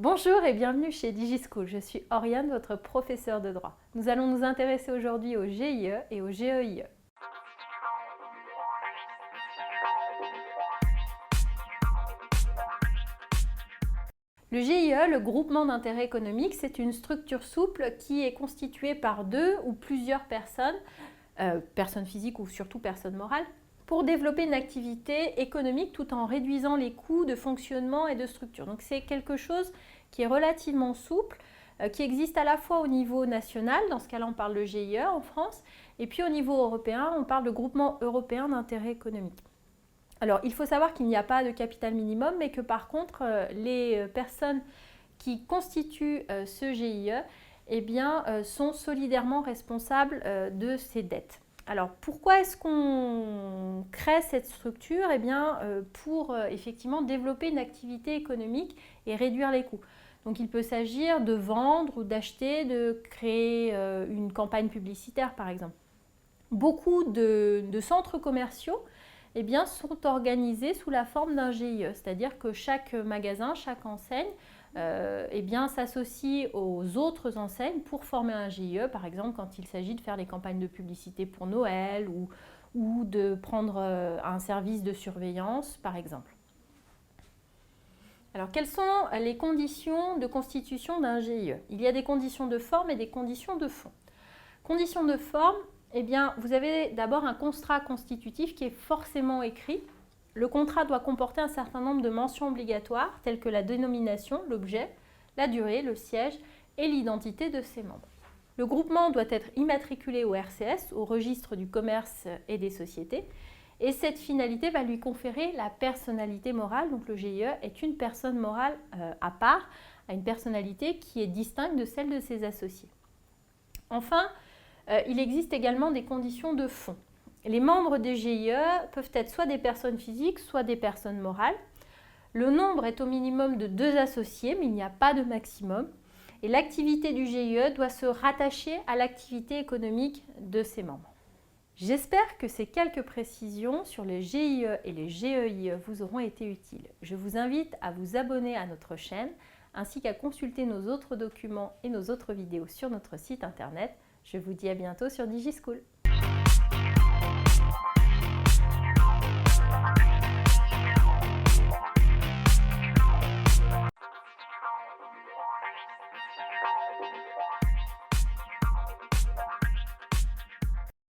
Bonjour et bienvenue chez DigiSchool. Je suis Oriane, votre professeure de droit. Nous allons nous intéresser aujourd'hui au GIE et au GEIE. Le GIE, le groupement d'intérêt économique, c'est une structure souple qui est constituée par deux ou plusieurs personnes, personnes physiques ou surtout personnes morales, pour développer une activité économique tout en réduisant les coûts de fonctionnement et de structure. Donc c'est quelque chose qui est relativement souple, qui existe à la fois au niveau national, dans ce cas-là on parle de GIE en France, et puis au niveau européen, on parle de groupement européen d'intérêt économique. Alors il faut savoir qu'il n'y a pas de capital minimum, mais que par contre les personnes qui constituent ce GIE sont solidairement responsables de ces dettes. Alors pourquoi est-ce qu'on crée cette structure? Pour effectivement développer une activité économique et réduire les coûts. Donc il peut s'agir de vendre ou d'acheter, de créer une campagne publicitaire par exemple. Beaucoup de centres commerciaux sont organisés sous la forme d'un GIE, c'est-à-dire que chaque magasin, chaque enseigne s'associe aux autres enseignes pour former un GIE, par exemple quand il s'agit de faire des campagnes de publicité pour Noël ou de prendre un service de surveillance, par exemple. Alors, quelles sont les conditions de constitution d'un GIE? Il y a des conditions de forme et des conditions de fond. Conditions de forme, vous avez d'abord un contrat constitutif qui est forcément écrit. Le contrat doit comporter un certain nombre de mentions obligatoires, telles que la dénomination, l'objet, la durée, le siège et l'identité de ses membres. Le groupement doit être immatriculé au RCS, au registre du commerce et des sociétés, et cette finalité va lui conférer la personnalité morale. Donc le GIE est une personne morale à part, à une personnalité qui est distincte de celle de ses associés. Enfin, il existe également des conditions de fond. Les membres des GIE peuvent être soit des personnes physiques, soit des personnes morales. Le nombre est au minimum de 2 associés, mais il n'y a pas de maximum. Et l'activité du GIE doit se rattacher à l'activité économique de ses membres. J'espère que ces quelques précisions sur les GIE et les GEIE vous auront été utiles. Je vous invite à vous abonner à notre chaîne, ainsi qu'à consulter nos autres documents et nos autres vidéos sur notre site internet. Je vous dis à bientôt sur DigiSchool.